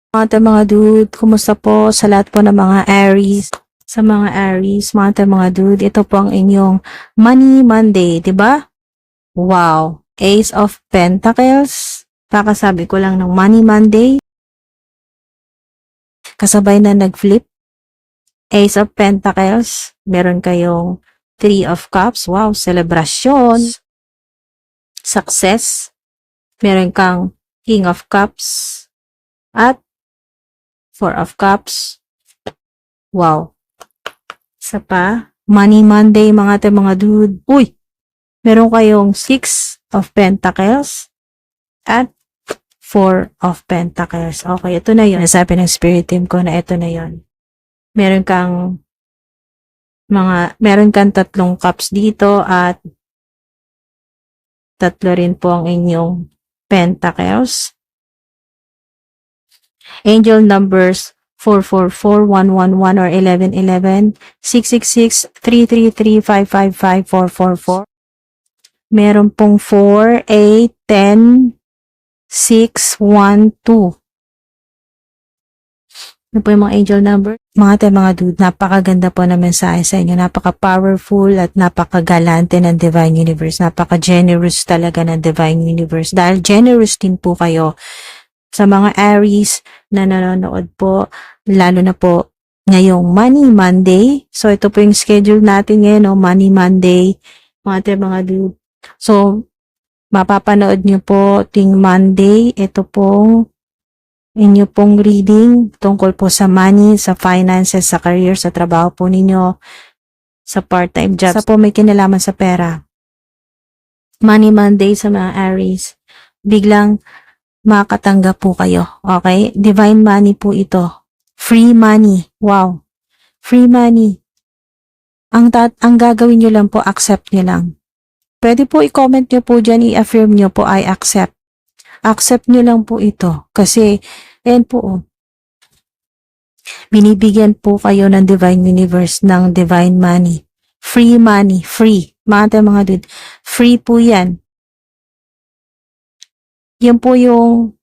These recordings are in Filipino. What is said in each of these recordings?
Mga dude, kumusta po sa lahat po ng mga Aries? Sa mga Aries, mga dude, ito po ang inyong Money Monday, di ba? Wow! Ace of Pentacles. Kakasabi ko lang ng Money Monday. Kasabay na nag-flip. Ace of Pentacles. Meron kayong Three of Cups. Wow! Celebration. Success. Meron kang King of Cups. At Four of Cups. Wow! Isa pa, Money Monday mga dude. Uy! Meron kayong Six of Pentacles at Four of Pentacles. Okay, ito na yun. Nasabi ng spirit team ko na ito na yun. Meron kang tatlong cups dito at tatlo rin po ang inyong pentacles. Angel numbers 444, 111 or 1111, 666, 333, 555, 444. Meron pong 4, 8, 10, 6, 1, 2. Ano po yung mga angel number? Mga dude, napakaganda po na mensahe sa inyo. Napaka-powerful at napakagalante ng Divine Universe. Napaka-generous talaga ng Divine Universe. Dahil generous din po kayo sa mga Aries na nanonood po, lalo na po ngayong Money Monday. So, ito po yung schedule natin ngayon, no? Money Monday, mga dude. So, mapapanood nyo po ting Monday, ito pong inyo pong reading tungkol po sa money, sa finances, sa career, sa trabaho po ninyo, sa part-time job. Sa po may kinalaman sa pera. Money Monday sa mga Aries, biglang makatanggap po kayo. Okay? Divine money po ito. Free money. Wow. Free money. Ang gagawin nyo lang po, accept nyo lang. Pwede po i-comment nyo po dyan, i-affirm nyo po, I accept. Accept nyo lang po ito. Kasi, ayan po, binibigyan po kayo ng Divine Universe ng Divine Money. Free money. Free. Mga dude. Free po yan. Yan po yung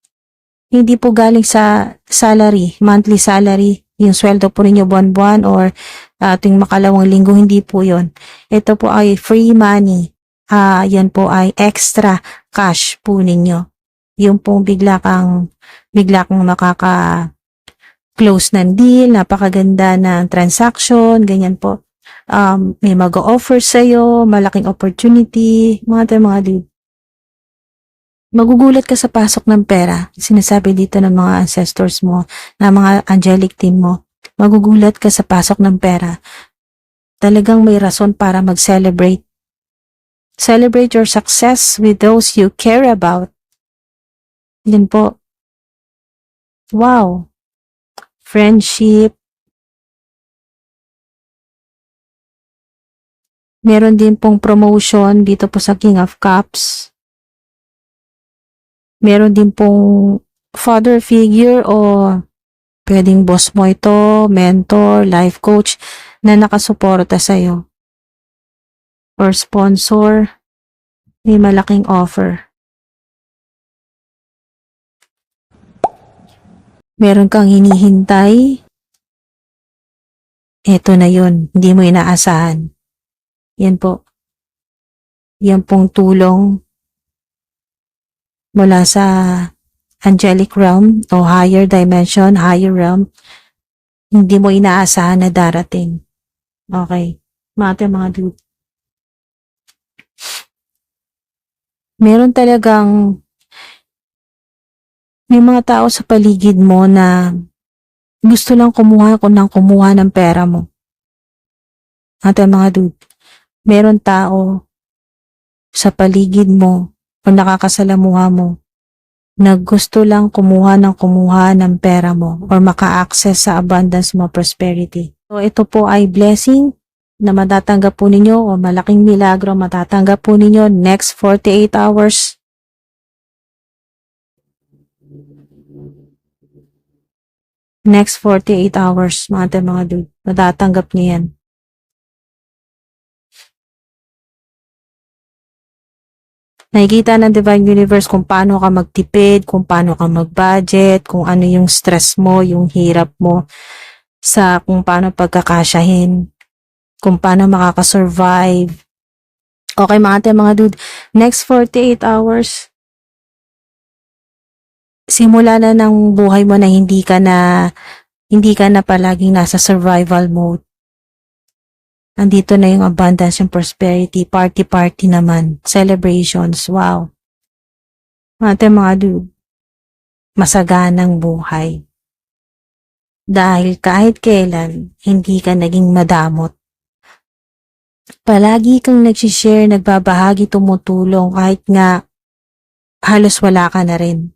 hindi po galing sa salary, monthly salary, yung sweldo po ninyo buwan-buwan or ating makalawang linggo, hindi po yon. Ito po ay free money. Yan po ay extra cash po ninyo. Yung pong bigla kang makaka-close ng deal, napakaganda ng transaction, ganyan po. May mag-o-offer sa'yo, malaking opportunity, mga dude. Magugulat ka sa pasok ng pera. Sinasabi dito ng mga ancestors mo, na mga angelic team mo. Magugulat ka sa pasok ng pera. Talagang may rason para mag-celebrate. Celebrate your success with those you care about. Yan po. Wow. Friendship. Meron din pong promotion dito po sa King of Cups. Meron din pong father figure o pwedeng boss mo ito, mentor, life coach na nakasuporta sa'yo. Or sponsor, may malaking offer. Meron kang hinihintay, eto na yun, hindi mo inaasahan. Yan po. Yan pong tulong mula sa angelic realm o higher dimension, higher realm, hindi mo inaasahan na darating. Okay. Mga dude. Meron talagang may mga tao sa paligid mo na gusto lang kumuha ng pera mo. Mga dude. Meron tao sa paligid mo o nakakasalamuha mo na gusto lang kumuha ng pera mo or maka-access sa abundance mo, prosperity. So ito po ay blessing na matatanggap po ninyo o malaking milagro matatanggap po ninyo next 48 hours. Next 48 hours, mga dude, matatanggap niyo yan. Nakikita ng Divine Universe kung paano ka magtipid, kung paano ka mag-budget, kung ano yung stress mo, yung hirap mo sa kung paano pagkakasyahin, kung paano makakasurvive. Okay mga dude, next 48 hours, simula na ng buhay mo na hindi ka na palaging nasa survival mode. Andito na yung abundance, yung prosperity, party naman, celebrations, wow. Mga dude, masaganang buhay. Dahil kahit kailan, hindi ka naging madamot. Palagi kang nagsishare, nagbabahagi, tumutulong, kahit nga halos wala ka na rin.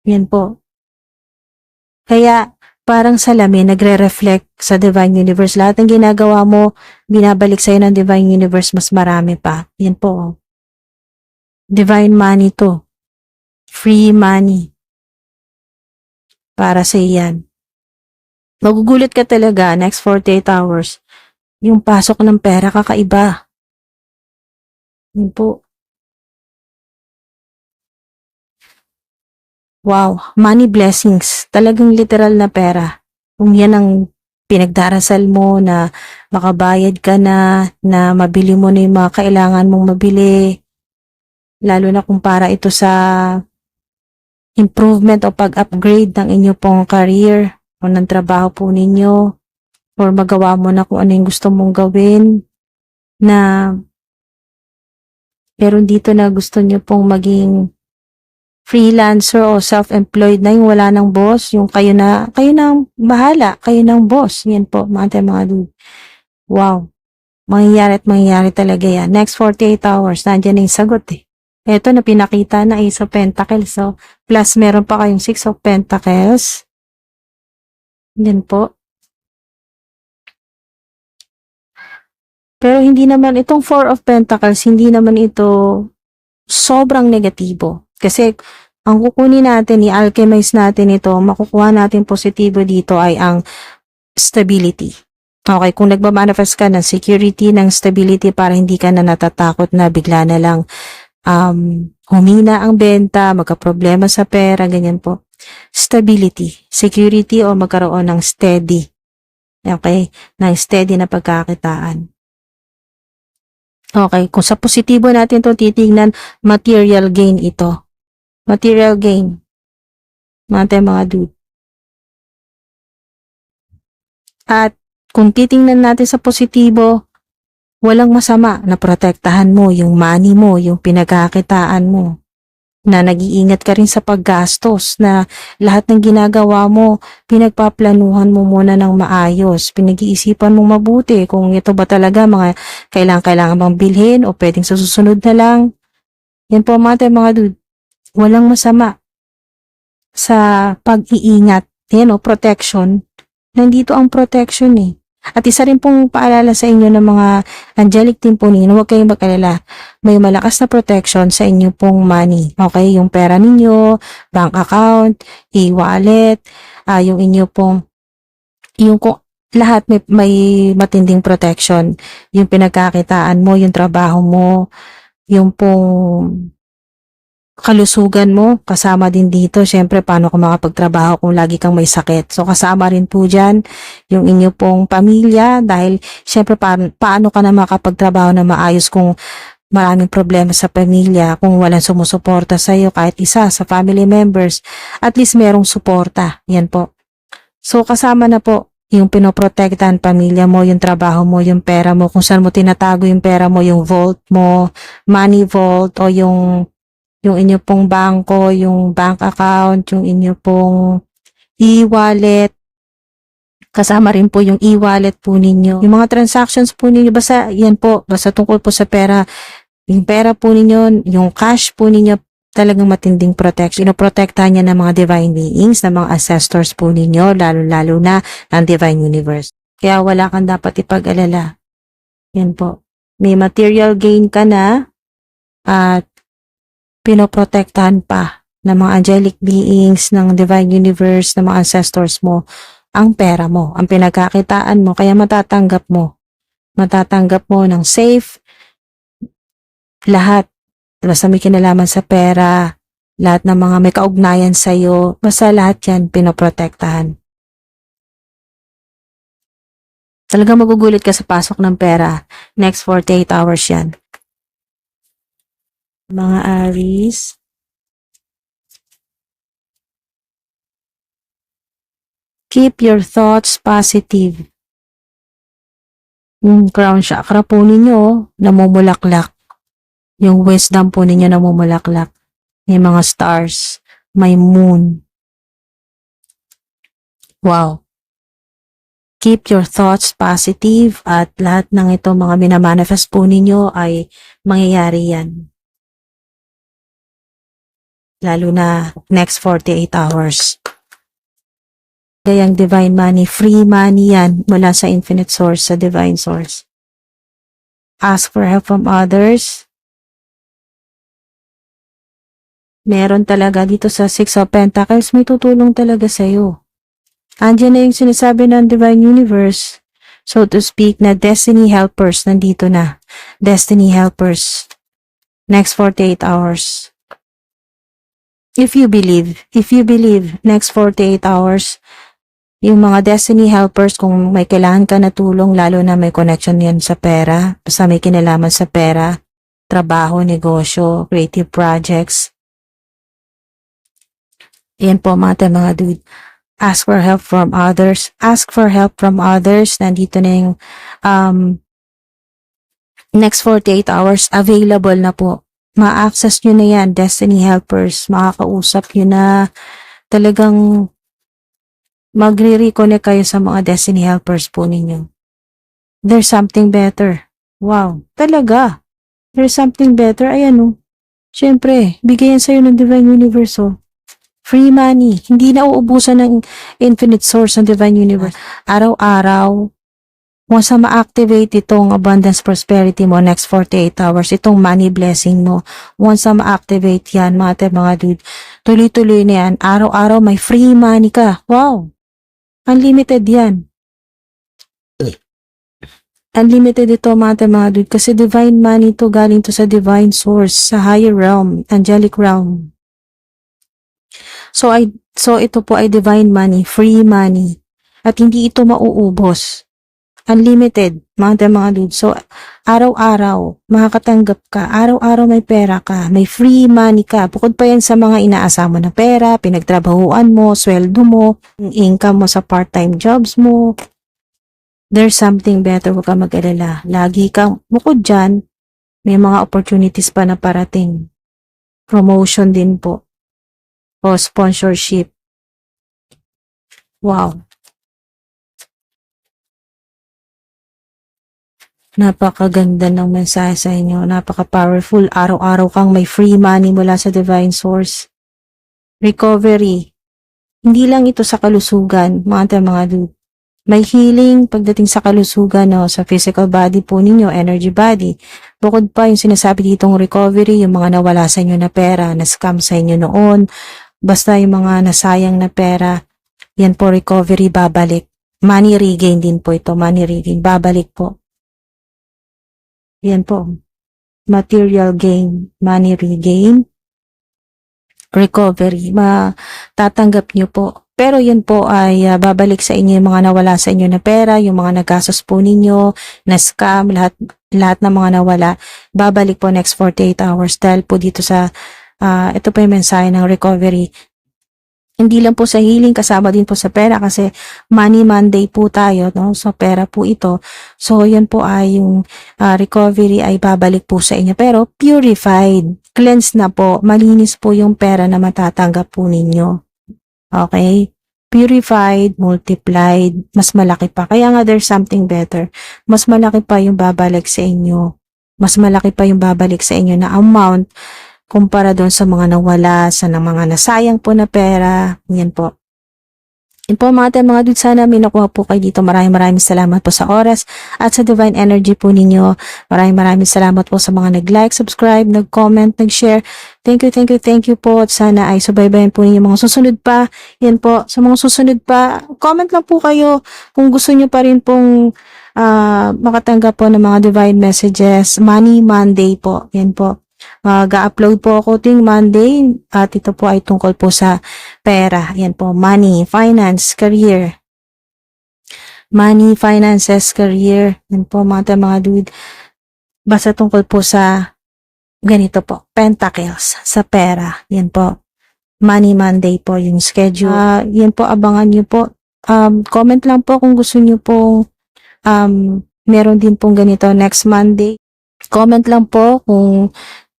Yan po. Kaya, parang salamin, nagre-reflect sa Divine Universe. Lahat ng ginagawa mo, binabalik sa'yo ng Divine Universe, mas marami pa. Yan po. Divine money to. Free money. Para sa iyan. Magugulat ka talaga, next 48 hours, yung pasok ng pera kakaiba. Yan po. Wow, money blessings. Talagang literal na pera. Kung yan ang pinagdarasal mo na makabayad ka na mabili mo na yung mga kailangan mong mabili. Lalo na kung para ito sa improvement o pag-upgrade ng inyo pong career o ng trabaho po ninyo, or magawa mo na kung ano yung gusto mong gawin, na pero dito na gusto nyo pong maging freelancer o self-employed na, yung wala ng boss, yung kayo na bahala, kayo ng boss. Yan po, mga dude. Wow. Mangyayari talaga yan. Next 48 hours, nandiyan na yung sagot eh. Ito na pinakita na Ace of Pentacles. So, plus meron pa kayong 6 of Pentacles. Yan po. Pero hindi naman, itong 4 of Pentacles, hindi naman ito sobrang negatibo. Kasi, ang kukunin natin, i-alchemize natin ito, makukuha natin positibo dito ay ang stability. Okay, kung nagmamanifest ka ng security, ng stability para hindi ka na natatakot na bigla na lang humina ang benta, magka-problema sa pera, ganyan po. Stability, security o magkaroon ng steady. Okay, ng steady na pagkakitaan. Okay, kung sa positibo natin to titignan, material gain ito. Material gain. Mga dude. At kung titingnan natin sa positibo, walang masama na protektahan mo yung money mo, yung pinagkakitaan mo. Na nag-iingat ka rin sa paggastos, na lahat ng ginagawa mo, pinagpaplanuhan mo muna ng maayos, pinag-iisipan mo mabuti kung ito ba talaga mga kailangan bang bilhin o pwedeng sa susunod na lang. Yan po mga dude. Walang masama sa pag-iingat. Yan o, protection. Nandito ang protection eh. At isa rin pong paalala sa inyo ng mga angelic team po ninyo, huwag kayong mag-alala. May malakas na protection sa inyo pong money. Okay, yung pera ninyo, bank account, e-wallet, yung inyo pong, lahat may matinding protection. Yung pinagkakitaan mo, yung trabaho mo, yung pong kalusugan mo, kasama din dito. Syempre, paano ka makapagtrabaho kung lagi kang may sakit? So, kasama rin po dyan yung inyo pong pamilya, dahil syempre, paano ka na makapagtrabaho na maayos kung maraming problema sa pamilya, kung walang sumusuporta sa iyo, kahit isa sa family members, at least merong suporta. Yan po. So, kasama na po yung pinoprotektahan pamilya mo, yung trabaho mo, yung pera mo, kung saan mo tinatago yung pera mo, yung vault mo, money vault, o yung inyo pong bangko, yung bank account, yung inyo pong e-wallet. Kasama rin po yung e-wallet po ninyo. Yung mga transactions po ninyo, basta yan po, basta tungkol po sa pera, yung pera po ninyo, yung cash po ninyo, talagang matinding protection. Pinoprotektahan niya ng mga divine beings, ng mga ancestors po ninyo, lalo-lalo na ng divine universe. Kaya wala kang dapat ipag-alala. Yan po. May material gain ka na, at pinoprotektahan pa ng mga angelic beings, ng divine universe, ng mga ancestors mo, ang pera mo, ang pinagkakitaan mo, kaya matatanggap mo ng safe lahat basta may kinalaman sa pera, lahat ng mga may kaugnayan sa'yo, basta lahat yan pinoprotektahan. Talagang magugulit ka sa pasok ng pera. Next 48 hours yan. Mga Aries. Keep your thoughts positive. Yung crown chakra po ninyo, namumulaklak. Yung wisdom po ninyo namumulaklak. May mga stars, may moon. Wow. Keep your thoughts positive at lahat ng ito mga minamanifest po ninyo ay mangyayari yan. Lalo na next 48 hours. Gayang divine money, free money yan mula sa infinite source, sa divine source. Ask for help from others. Meron talaga dito sa Six of Pentacles, may tutulong talaga sa'yo. Andiyan na yung sinasabi ng Divine Universe, so to speak, na destiny helpers, nandito na. Destiny helpers. Next 48 hours. If you believe, next 48 hours, yung mga destiny helpers, kung may kailangan ka na tulong, lalo na may connection yan sa pera, basta may kinalaman sa pera, trabaho, negosyo, creative projects. Yan po mga dude. Ask for help from others. Ask for help from others. Nandito na yung next 48 hours. Available na po. Ma-access nyo na yan. Destiny helpers. Makakausap nyo na. Talagang magre-reconnect kayo sa mga destiny helpers po ninyo. There's something better. Wow. Talaga. There's something better. Ayan o. Siyempre, bigayan sa'yo ng Divine Universe o. Free money. Hindi na uubusan ng infinite source ng Divine Universe. Araw-araw, once na ma-activate itong abundance prosperity mo next 48 hours, itong money blessing mo, once na ma-activate yan, mga dude, tuloy-tuloy na yan. Araw-araw may free money ka. Wow! Unlimited yan. Unlimited ito mga dude kasi divine money to, galing to sa divine source, sa higher realm, angelic realm. So ito po ay divine money, free money. At hindi ito mauubos. Unlimited, mga dude. So, araw-araw, makakatanggap ka. Araw-araw may pera ka. May free money ka. Bukod pa yan sa mga inaasama na pera, pinagtrabahuan mo, sweldo mo, income mo sa part-time jobs mo. There's something better, huwag ka mag-alala. Lagi kang, bukod dyan, may mga opportunities pa na parating. Promotion din po. O sponsorship. Wow. Napakaganda ng mensahe sa inyo. Napaka-powerful. Araw-araw kang may free money mula sa divine source. Recovery. Hindi lang ito sa kalusugan, mga dude. May healing pagdating sa kalusugan, no, sa physical body po ninyo, energy body. Bukod pa yung sinasabi ditong recovery, yung mga nawala sa inyo na pera, na scam sa inyo noon, basta yung mga nasayang na pera, yan po recovery, babalik. Money regain din po ito, money regain, babalik po. Yan po. Material gain, money regain, recovery, matatanggap nyo po. Pero yun po ay babalik sa inyo yung mga nawala sa inyo na pera, yung mga nagastos po ninyo, na scam, lahat ng mga nawala, babalik po next 48 hours dahil po dito sa ito po yung mensahe ng recovery. Hindi lang po sa healing, kasama din po sa pera kasi Money Monday po tayo, no? So pera po ito. So yan po ay yung recovery ay babalik po sa inyo. Pero purified, cleanse na po, malinis po yung pera na matatanggap po ninyo. Okay? Purified, multiplied, mas malaki pa. Kaya nga there's something better. Mas malaki pa yung babalik sa inyo. Mas malaki pa yung babalik sa inyo na amount kumpara doon sa mga nawala, sa mga nasayang po na pera. Yan po. Yan po mga dude, sana may nakuha po kayo dito. Maraming salamat po sa oras at sa divine energy po ninyo. Maraming salamat po sa mga nag-like, subscribe, nag-comment, nag-share. Thank you po. At sana ay subaybayan po ninyo mga susunod pa. Yan po, sa mga susunod pa, comment lang po kayo kung gusto nyo pa rin pong makatanggap po ng mga divine messages. Money Monday po. Yan po. Mag-upload po ako tuwing Monday at ito po ay tungkol po sa pera. Yan po, money, finance, career. Money, finances, career. Yan po mga dude. Basta tungkol po sa ganito po, pentacles, sa pera. Yan po. Money Monday po yung schedule. Yan po, abangan nyo po. Comment lang po kung gusto nyo pong meron din pong ganito next Monday. Comment lang po kung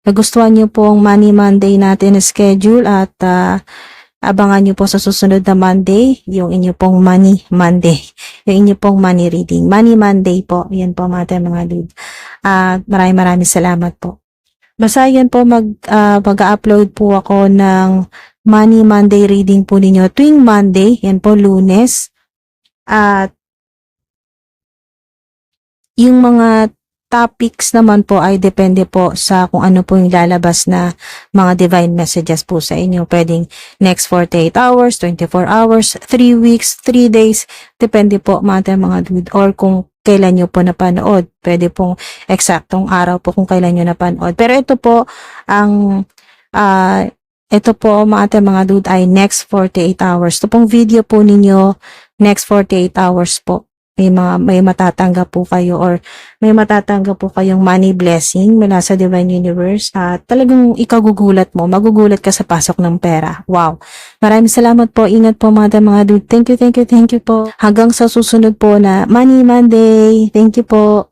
nagustuhan nyo pong Money Monday natin na schedule at abangan nyo po sa susunod na Monday yung inyo pong Money Monday. Yung inyo pong money reading. Money Monday po. Yan po mga dude. Maraming salamat po. Basta yan po mag-upload po ako ng Money Monday reading po ninyo tuwing Monday. Yan po Lunes. At yung mga topics naman po ay depende po sa kung ano po yung lalabas na mga divine messages po sa inyo. Pwedeng next 48 hours, 24 hours, 3 weeks, 3 days. Depende po mga dude. Or kung kailan nyo po napanood. Pwede pong eksaktong araw po kung kailan nyo napanood. Pero ito po, ito po mga dude ay next 48 hours. Ito pong video po ninyo, next 48 hours po. May matatanggap po kayo or may matatanggap po kayong money blessing mula sa Divine Universe at talagang ikagugulat mo, magugulat ka sa pasok ng pera. Wow! Maraming salamat po. Ingat po mga dude. Thank you po. Hanggang sa susunod po na Money Monday. Thank you po.